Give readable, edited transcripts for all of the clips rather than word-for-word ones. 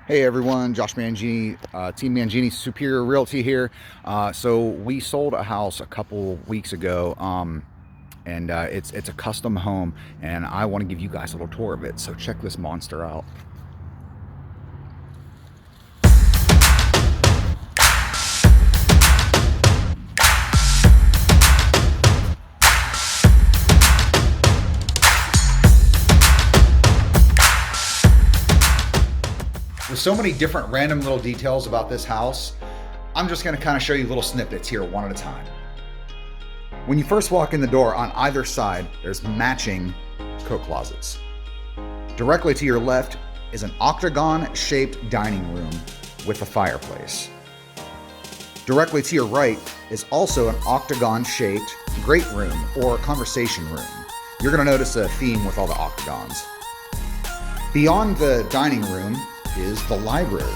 Hey everyone, Josh Mangini, Team Mangini Superior Realty here. So we sold a house a couple weeks ago, and it's a custom home, and I want to give you guys a little tour of it. So check this monster out. With so many different random little details about this house, I'm just going to kind of show you little snippets here one at a time. When you first walk in the door, on either side, there's matching coat closets. Directly to your left is an octagon-shaped dining room with a fireplace. Directly to your right is also an octagon-shaped great room or conversation room. You're going to notice a theme with all the octagons. Beyond the dining room is the library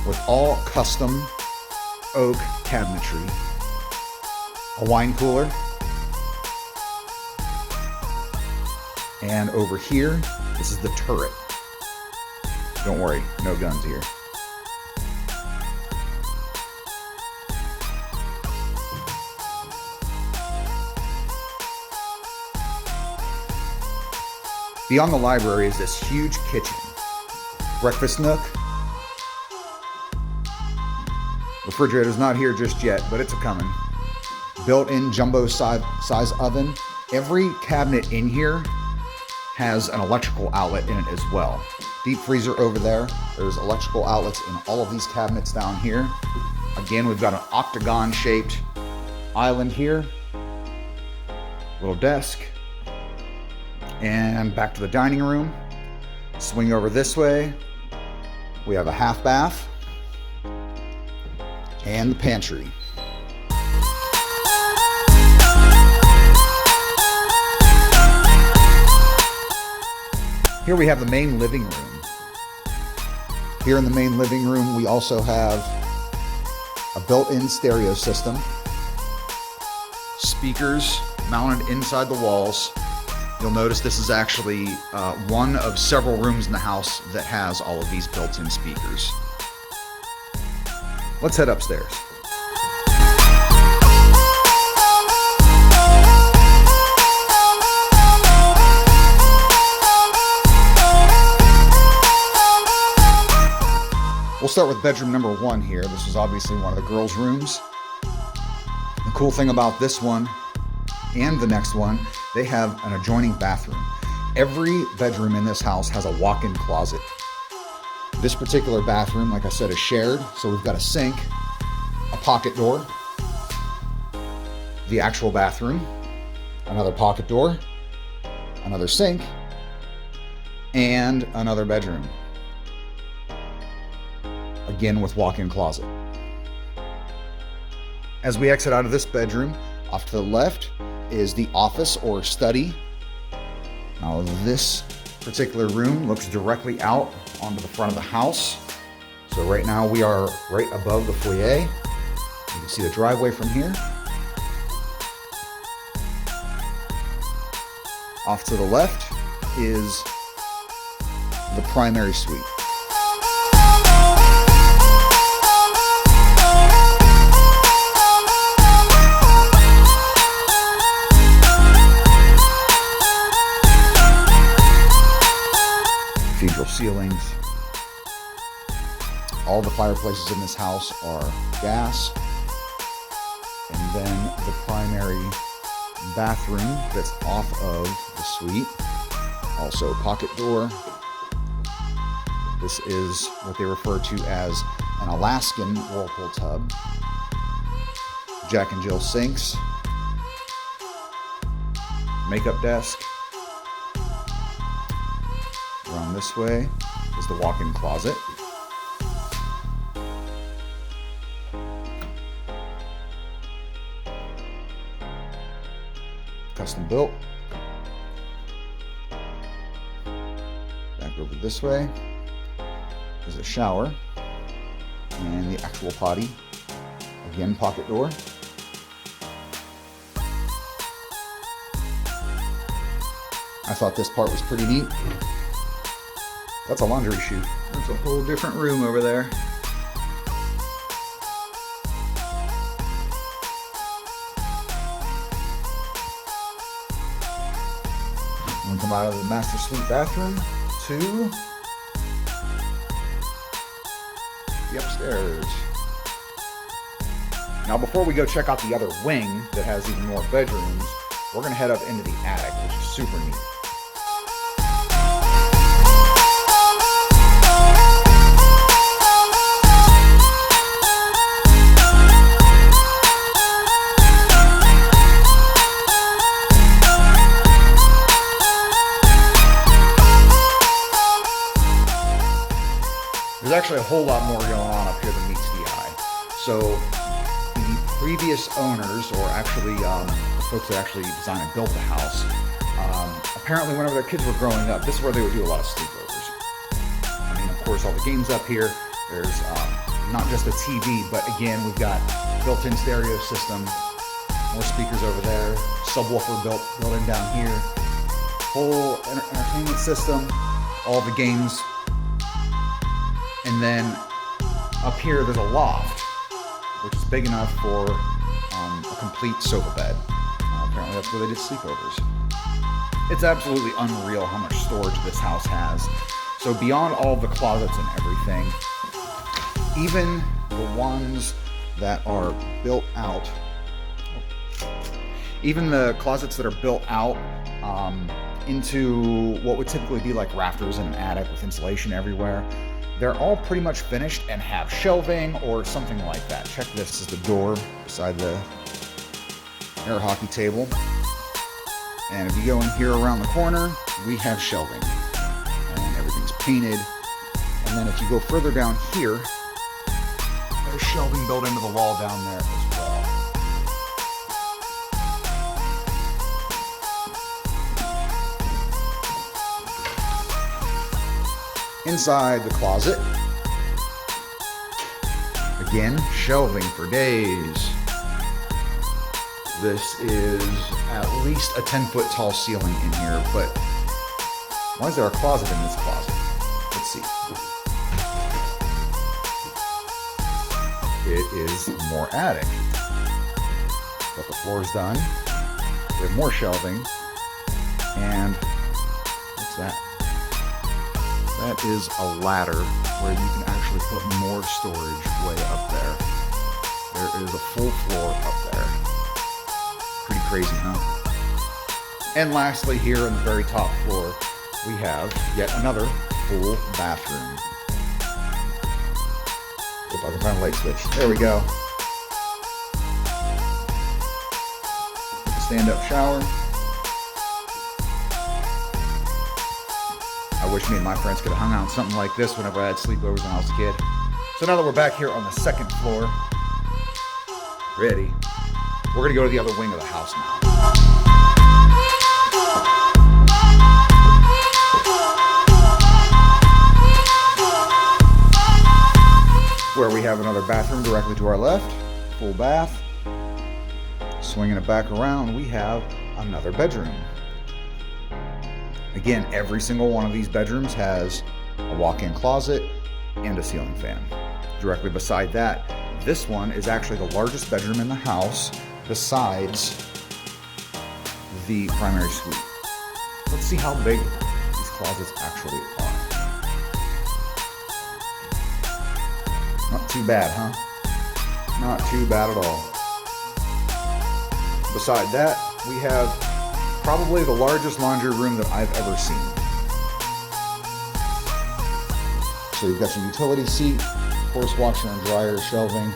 with all custom oak cabinetry, a wine cooler, and over here, this is the turret. Don't worry, no guns here. Beyond the library is this huge kitchen. Breakfast nook. Refrigerator's not here just yet, but it's coming. Built-in jumbo size oven. Every cabinet in here has an electrical outlet in it as well. Deep freezer over there. There's electrical outlets in all of these cabinets down here. Again, we've got an octagon-shaped island here. Little desk. And back to the dining room. Swing over this way. We have a half bath and the pantry. Here we have the main living room. Here in the main living room, we also have a built-in stereo system, speakers mounted inside the walls. You'll notice this is actually one of several rooms in the house that has all of these built-in speakers. Let's head upstairs. We'll start with bedroom number 1 here. This is obviously one of the girls' rooms. The cool thing about this one and the next one, they have an adjoining bathroom. Every bedroom in this house has a walk-in closet. This particular bathroom, like I said, is shared. So we've got a sink, a pocket door, the actual bathroom, another pocket door, another sink, and another bedroom. Again with walk-in closet. As we exit out of this bedroom, off to the left is the office or study. Now this particular room looks directly out onto the front of the house. So right now we are right above the foyer. You can see the driveway from here. Off to the left is the primary suite. Cathedral ceilings. All the fireplaces in this house are gas. And then the primary bathroom that's off of the suite. Also pocket door. This is what they refer to as an Alaskan whirlpool tub. Jack and Jill sinks. Makeup desk. Around this way is the walk-in closet. Custom built. Back over this way is a shower and the actual potty. Again, pocket door. I thought this part was pretty neat. That's a laundry chute. That's a whole different room over there. When we come out of the master suite bathroom to the upstairs. Now before we go check out the other wing that has even more bedrooms, we're gonna head up into the attic, which is super neat. There's actually a whole lot more going on up here than meets the eye. So the previous owners, or actually the folks that actually designed and built the house, apparently whenever their kids were growing up, this is where they would do a lot of sleepovers. I mean, of course, all the games up here. There's not just a TV, but again, we've got built-in stereo system, more speakers over there, subwoofer built in down here, whole entertainment system, all the games. And then up here, there's a loft, which is big enough for a complete sofa bed. Apparently that's where they did sleepovers. It's absolutely unreal how much storage this house has. So beyond all the closets and everything, even the ones that are built out, even the closets that are built out into what would typically be like rafters in an attic with insulation everywhere, they're all pretty much finished and have shelving or something like that. Check this. This is the door beside the air hockey table. And if you go in here around the corner, we have shelving. And everything's painted. And then if you go further down here, there's shelving built into the wall down there as well. Inside the closet, again, shelving for days. This is at least a 10-foot tall ceiling in here, but why is there a closet in this closet? Let's see. It is more attic, but the floor is done. We have more shelving, and what's that? That is a ladder where you can actually put more storage way up there. There is a full floor up there. Pretty crazy, huh? And lastly, here on the very top floor, we have yet another full bathroom. If I can find a light switch. There we go. Stand-up shower. I wish me and my friends could have hung out on something like this whenever I had sleepovers when I was a kid. So now that we're back here on the second floor, ready, we're gonna go to the other wing of the house now. Where we have another bathroom directly to our left, full bath. Swinging it back around, we have another bedroom. Again, every single one of these bedrooms has a walk-in closet and a ceiling fan. Directly beside that, this one is actually the largest bedroom in the house besides the primary suite. Let's see how big these closets actually are. Not too bad, huh? Not too bad at all. Beside that, we have probably the largest laundry room that I've ever seen. So you've got your utility seat, of course, washer and dryer, shelving,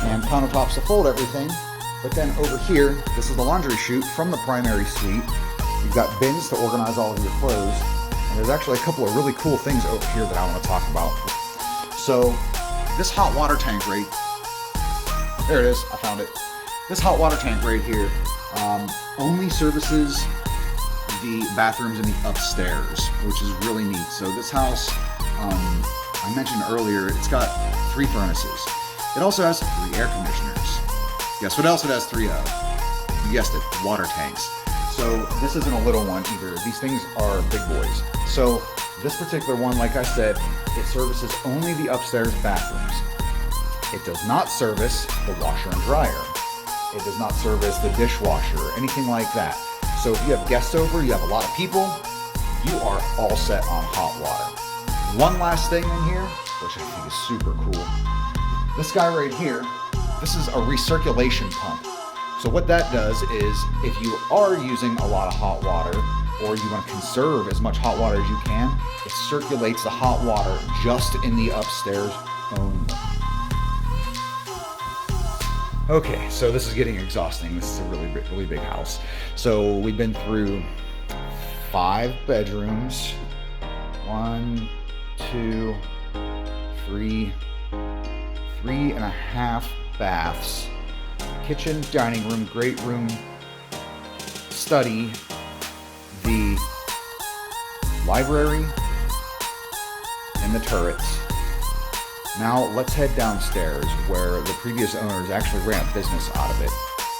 and countertops to fold everything. But then over here, this is the laundry chute from the primary suite. You've got bins to organize all of your clothes. And there's actually a couple of really cool things over here that I want to talk about. So this hot water tank right, there it is, I found it. This hot water tank right here only services the bathrooms in the upstairs, which is really neat. So this house, I mentioned earlier, it's got 3 furnaces. It also has 3 air conditioners. Guess what else it has 3 of? You guessed it, water tanks. So this isn't a little one either. These things are big boys. So This particular one, like I said, it services only the upstairs bathrooms. It does not service the washer and dryer. It does not service the dishwasher, anything like that. So if you have guests over, you have a lot of people, you are all set on hot water. One last thing in here, which I think is super cool. This guy right here, this is a recirculation pump. So what that does is, if you are using a lot of hot water, or you want to conserve as much hot water as you can, it circulates the hot water just in the upstairs only. Okay, so this is getting exhausting. This is a really big house. So we've been through 5 bedrooms, 1, 2, 3, 3.5 baths, kitchen, dining room, great room, study, the library, and the turrets. Now let's head downstairs where the previous owners actually ran a business out of it.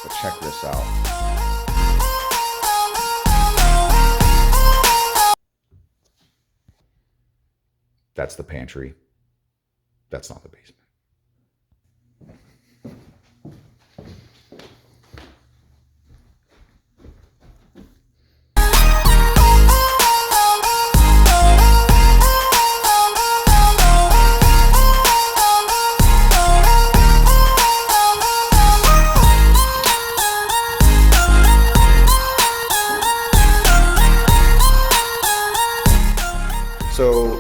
But check this out. That's the pantry. That's not the basement. So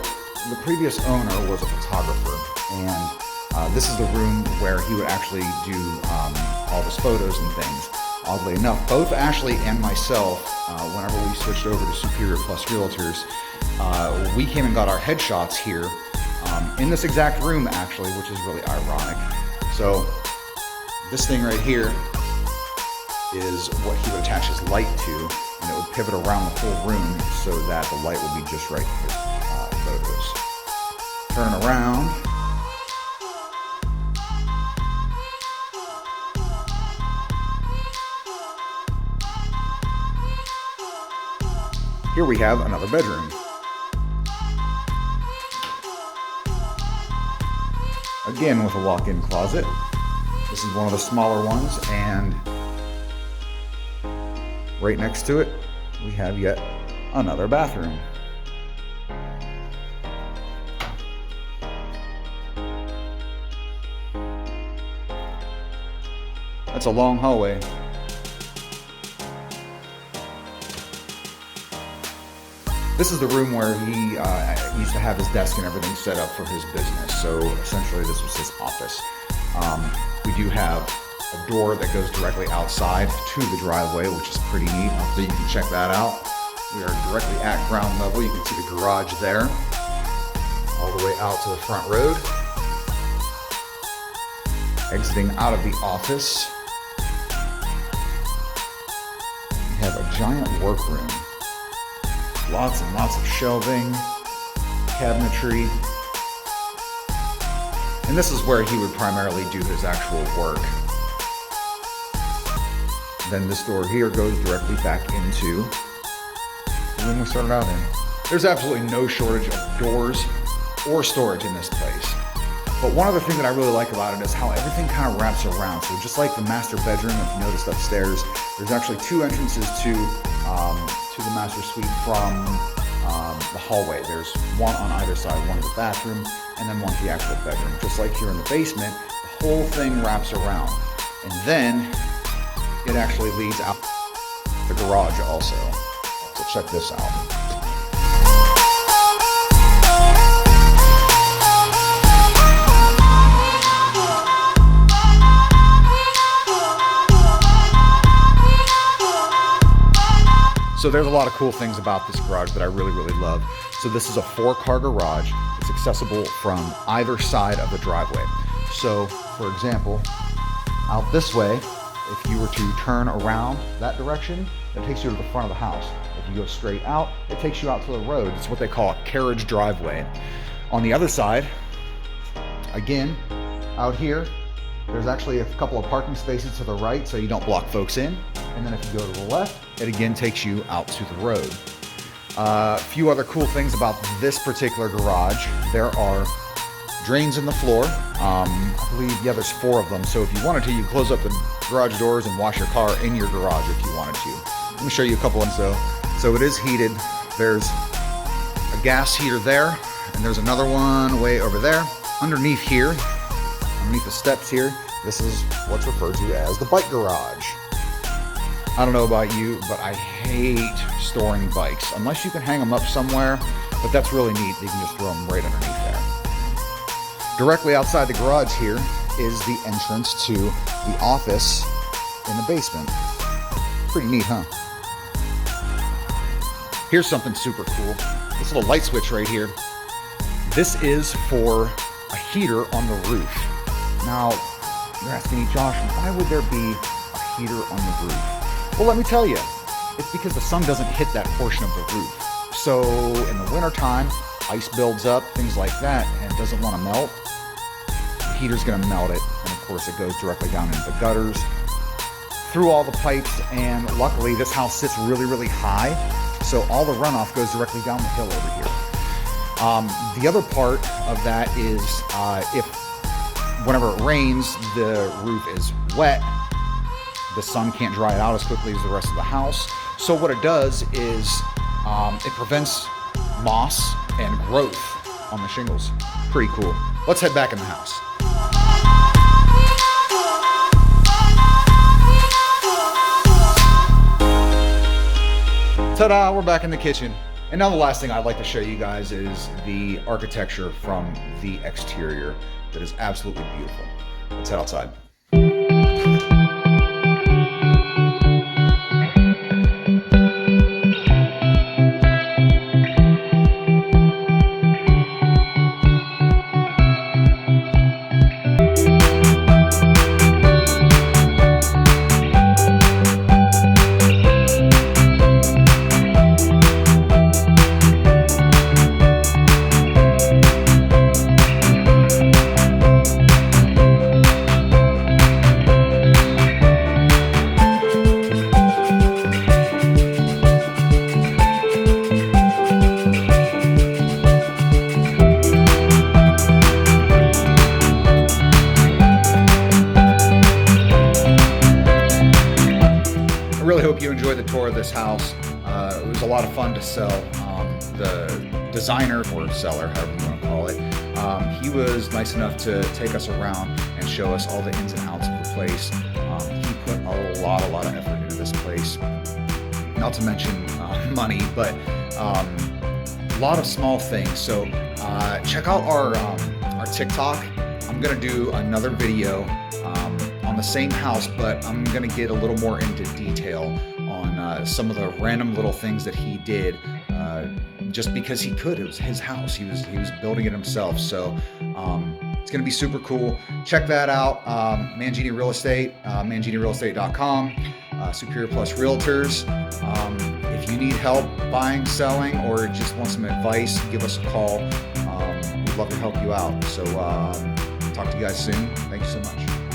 the previous owner was a photographer, and this is the room where he would actually do all his photos and things. Oddly enough, both Ashley and myself, whenever we switched over to Superior Plus Realtors, we came and got our headshots here in this exact room, actually, which is really ironic. So this thing right here is what he would attach his light to, and it would pivot around the whole room so that the light would be just right for his photos. Turn around. Here we have another bedroom. Again with a walk-in closet. This is one of the smaller ones, and right next to it we have yet another bathroom. That's a long hallway. This is the room where he used to have his desk and everything set up for his business. So essentially this was his office. We do have a door that goes directly outside to the driveway, which is pretty neat. So you can check that out. We are directly at ground level. You can see the garage there, all the way out to the front road. Exiting out of the office, we have a giant workroom. Lots and lots of shelving, cabinetry. And this is where he would primarily do his actual work. Then this door here goes directly back into the room we started out in. There's absolutely no shortage of doors or storage in this place. But one other thing that I really like about it is how everything kind of wraps around. So just like the master bedroom, if you noticed upstairs, there's actually 2 entrances to the master suite from the hallway. There's one on either side, one in the bathroom, and then one to the actual bedroom. Just like here in the basement, the whole thing wraps around. And then it actually leads out the garage also. So check this out. So there's a lot of cool things about this garage that I really love. So this is a 4-car garage. It's accessible from either side of the driveway. So for example, out this way, if you were to turn around that direction, that takes you to the front of the house. If you go straight out, it takes you out to the road. It's what they call a carriage driveway. On the other side, again, out here, there's actually a couple of parking spaces to the right so you don't block folks in. And then if you go to the left, it again takes you out to the road. A few other cool things about this particular garage. There are drains in the floor. I believe, yeah, there's 4 of them. So if you wanted to, you could close up the garage doors and wash your car in your garage if you wanted to. Let me show you a couple of them. So it is heated. There's a gas heater there, and there's another one way over there. Underneath here, underneath the steps here, this is what's referred to as the bike garage. I don't know about you, but I hate storing bikes, unless you can hang them up somewhere, but that's really neat. You can just throw them right underneath there. Directly outside the garage here is the entrance to the office in the basement. Pretty neat, huh? Here's something super cool. This little light switch right here. This is for a heater on the roof. Now, you're asking me, Josh, why would there be a heater on the roof? Well, let me tell you, it's because the sun doesn't hit that portion of the roof. So in the wintertime, ice builds up, things like that, and it doesn't want to melt. The heater's going to melt it, and of course it goes directly down into the gutters, through all the pipes, and luckily this house sits really, really high, so all the runoff goes directly down the hill over here. The other part of that is if whenever it rains, the roof is wet, the sun can't dry it out as quickly as the rest of the house. So what it does is it prevents moss and growth on the shingles. Pretty cool. Let's head back in the house. Ta-da, we're back in the kitchen. And now the last thing I'd like to show you guys is the architecture from the exterior that is absolutely beautiful. Let's head outside. I really hope you enjoyed the tour of this house. It was a lot of fun to sell. The designer or seller, however you want to call it, he was nice enough to take us around and show us all the ins and outs of the place. He put a lot of effort into this place. Not to mention money, but a lot of small things. So check out our TikTok. I'm gonna do another video on the same house, but I'm gonna get a little more into detail on some of the random little things that he did, just because he could. It was his house. He was building it himself. So it's gonna be super cool. Check that out. Mangini Real Estate, manginirealestate.com, Superior Plus Realtors. If you need help buying, selling, or just want some advice, give us a call. We'd love to help you out. So talk to you guys soon. Thank you so much.